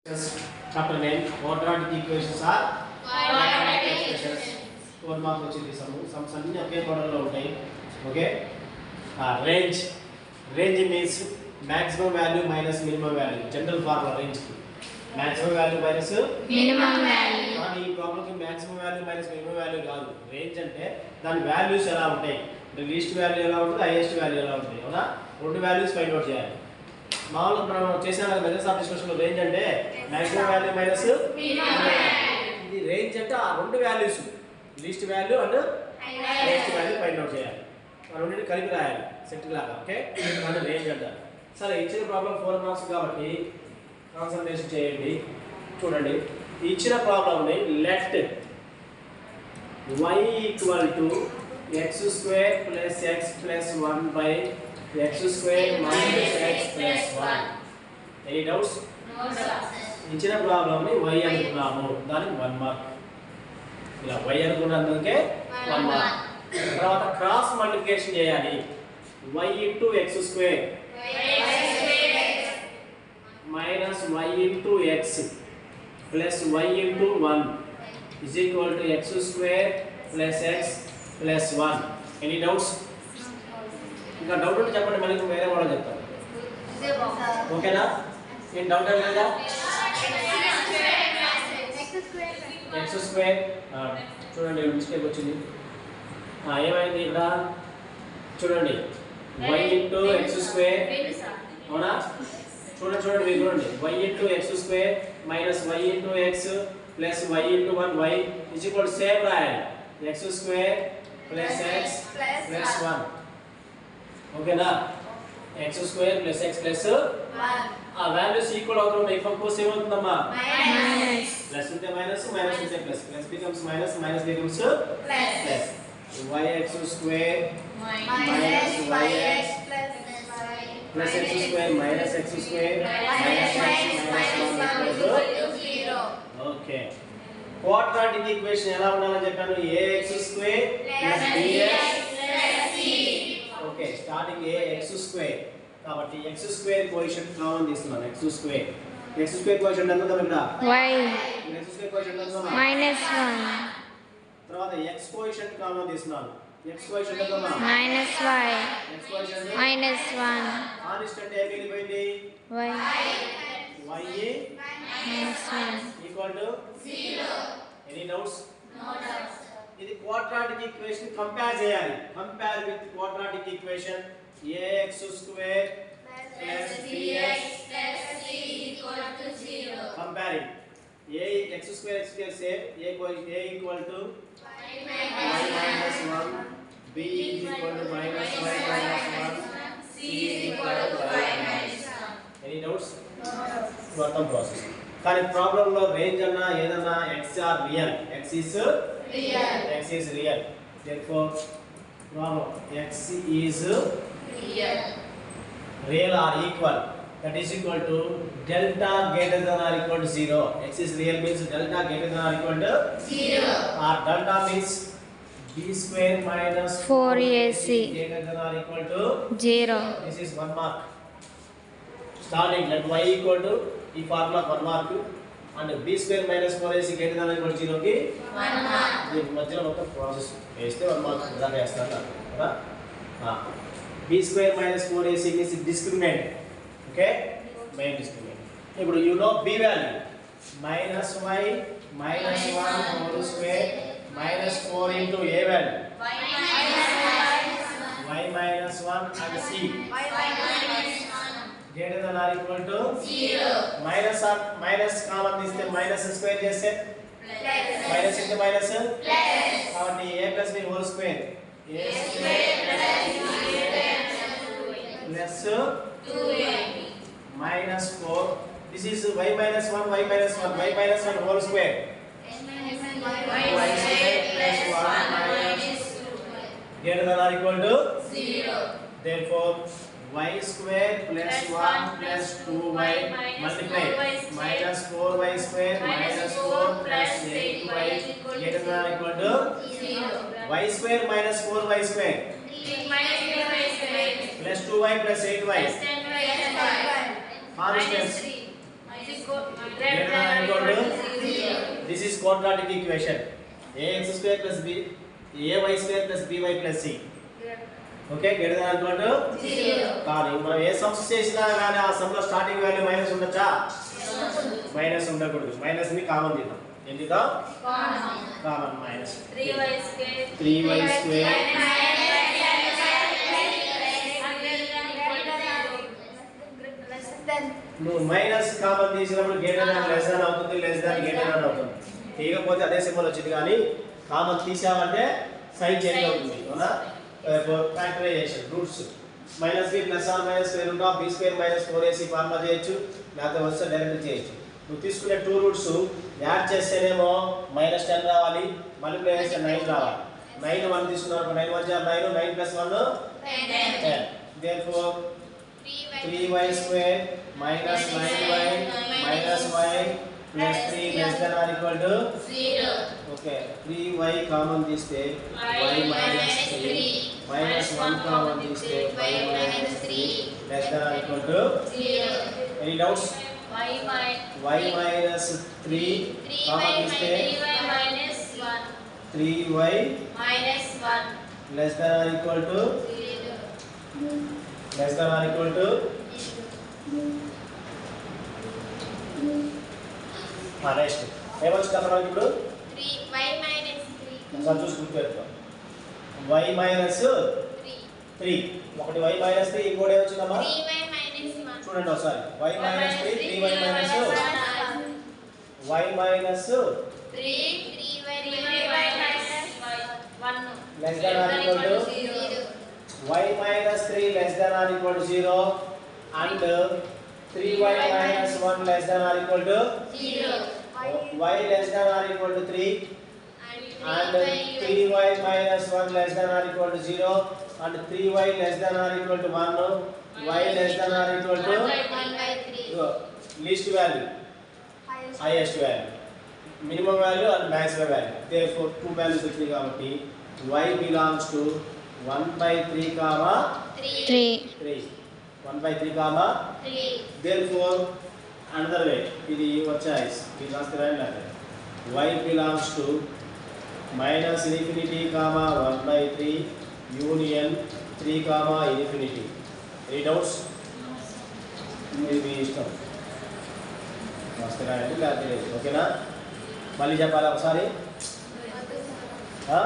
Chapter 9 quadratic equations are quadratic equations. 4 marks వచ్చింది sums అన్ని ఒకే మోడల్లో ఉంటాయి. Okay range means maximum value minus minimum value. General formula range కి maximum value minus minimum value. కానీ ఈ problem కి maximum value minus minimum value కాదు. range అంటే దాని వాల్యూస్ ఎలా ఉంటాయి అంటే లీస్ట్ వాల్యూ ఎలా ఉంటుంది హైయెస్ట్ వాల్యూ ఎలా ఉంటుంది అవునా రెండు వాల్యూస్ ఫైండ్ అవుట్ చేయాలి. మామూలుగా మనం చేసాం కదా మెథడ్స్ ఆఫ్ డిస్కషన్ లో రేంజ్ అంటే మాక్సిమం వాల్యూ మైనస్ ఇది రేంజ్ అంటే ఆ రెండు values least value and highest value find out చేయాలి ఆ రెండింటిని కలిపి రాయాలి సెట్ లాగా ఓకే దాన్ని రేంజ్ అంటారు. సరే ఇచ్చిన ప్రాబ్లం 4 మార్క్స్ కాబట్టి కాన్సంట్రేషన్ చేయండి. చూడండి ఇచ్చిన ప్రాబ్లంని let y equal to x square plus x plus 1 by x square minus x plus 1. Any doubts? No sir. ఇచ్చిన ప్రాబ్లం ని y అనుకున్నాము దానికి 1 మార్క్. ఇలా y అనుకున్నందుకే 1 మార్క్. తర్వాత క్రాస్ మల్టిప్లికేషన్ చేయాలి. y into x square minus y into x plus y into 1 is equal to x square plus x plus 1. Any doubts? ఇంకా doubt ఉంటే చెప్పండి మళ్ళీ వేరే వాళ్ళు చెప్తాను ఓకేనా ఏం డౌట్ ఏం లేదా ఎక్స్ స్క్వేర్ చూడండి మిస్టేక్ వచ్చింది ఏమైంది ఇక్కడ చూడండి y ఇంటూ ఎక్స్ స్క్వేర్ అవునా చూడండి మీరు చూడండి y into x square minus y into x plus y into 1y is equal to same రాయాలి x square plus x plus 1 ఓకేనా x square plus x plus 1 ఆ వాల్యూస్ ఈక్వల్ అవుతుంది if course ఏమవుతుందమ్మా minus plus ఉంటే minus minus ఉంటే plus plus becomes minus minus becomes plus yx square minus yx plus x square minus x square minus 0 okay quadratic equation ఎలా ఉండాలని చెప్పాను ax square plus bx okay starting x square కాబట్టి x square coefficient common తీసుకున్నాను x square coefficient ఎంత ఉంది ఇక్కడ y x square coefficient ఎంత ఉంది -1 తర్వాత x కోఎఫిషియంట్ కామన్ తీసుకున్నాను x కోఎఫిషియంట్ ఎంత ఉంది -y x కోఎఫిషియంట్ -1 కాన్స్టెంట్ ఏ మిగిలిపోయింది y y -1 equal to 0 any doubts no doubts ఇది క్వాడ్రాటిక్ ఈక్వేషన్ కంపేర్ చేయాలి compare with quadratic equation ax square plus bx plus c equal to 0 comparing ax square x square same a equal to y minus 1 b equal to minus y minus 1 c equal to y minus 1 any doubts మొత్తం process కానీ problem లో range అన్నా ఏదన్నా x are real x is real therefore problem x is real or equal that is equal to delta greater than or equal to 0 x is real means delta greater than or equal to 0 or delta means b square minus 4ac greater than or equal to 0 this is 1 mark starting let y equal to ఈ formula 1 mark and b square minus 4ac greater than or equal to 0 కి 1 mark దీని మధ్యలో మొత్తం process వేస్తే 1 mark దాకా వేస్తాను కదా b square minus 4ac means discriminant okay main discriminant ఇప్పుడు you know b value minus y minus 1 whole square minus 4 into a value y minus 1 and c greater than or equal to 0 minus common తీస్తే minus square చేస్తే plus minus into minus plus కాబట్టి a plus b whole square a square plus 2ab minus 4 this is y minus 1 y minus 1 whole square y square plus 1 minus 2 greater than or equal to 0 therefore y square plus 1 plus 2y multiply minus 4y square minus 4 plus 8y greater than or equal to 0 y square minus 4y square plus 2y plus 8y constants greater than or equal to, this is quadratic equation. ax square plus b ay square plus by plus c. Okay greater than or equal to 0. కానీ మనం ఏ sums చేసినా కానీ ఆ some లో starting value minus ఉండొచ్చా? Minus ఉండకూడదు. Minus ని common తీద్దాం. ఏం తీద్దాం? కామన్ మైనస్ 3y స్క్వేర్ నువ్వు మైనస్ కామన్ తీసినప్పుడు గ్రేటర్ దాన్ లెస్ దాన్ అవుతుంది, లెస్ దాన్ గ్రేటర్ దాన్ అవుతుంది. తీయకపోతే అదే సింబల్ వచ్చింది, కానీ కామన్ తీసామంటే సైన్ చేంజ్ అవుతుంది. అవునా? Factorization roots minus B plus or minus square root of B square minus 4ac formula చేయొచ్చు, లేకపోతే వస్తే డైరెక్ట్ చేయొచ్చు. నువ్వు తీసుకునే టూ రూట్స్ యాడ్ చేస్తేనేమో -10 రావాలి, మల్టిప్లై చేస్తే 9 రావాలి. 9 1 తీసుకున్నావు, 9 1 9, 9 + 1 10. therefore 3y square minus 9y minus y plus 3 less than or equal to 0. Okay, 3y common తీస్తే y minus 3 minus 1 common తీస్తే y minus 3 less than or equal to 0. Any doubts? y minus 3 common తీస్తే 3y minus 1 less than or equal to 0. less than or equal to next ఏమొచ్చింది అక్కడ ఇప్పుడు 3y minus 3 ఒకసారి చూసి గుర్తుపెట్టుకో. y minus 3 ఒకటి y minus 3 ఇంకోటి ఏమొచ్చిందమ్మా 3y minus 1 చూడండి ఒకసారి y minus 3 3y minus 3 minus 1 less than or equal to 0. y minus 3 less than or equal to 0 and 3y minus 1 less than or equal to 0. y less than or equal to 3 and 3y minus 1 less than or equal to 0 and 3y less than or equal to 1, y less than or equal to 1/3. least value, highest value, minimum value and maximum value. Therefore two values వచ్చాయి కాబట్టి y belongs to 1/3 comma 3 1/3 comma 3. therefore another way ఇది your choice, ఇది రాస్తారని లేదు. y belongs to minus infinity comma 1/3 union 3 comma infinity. Any doubts? ఇది మీ ఇష్టం, రాస్తారని లేదు. ఓకేనా? మళ్ళీ చెప్పాలా ఒకసారి? ఆ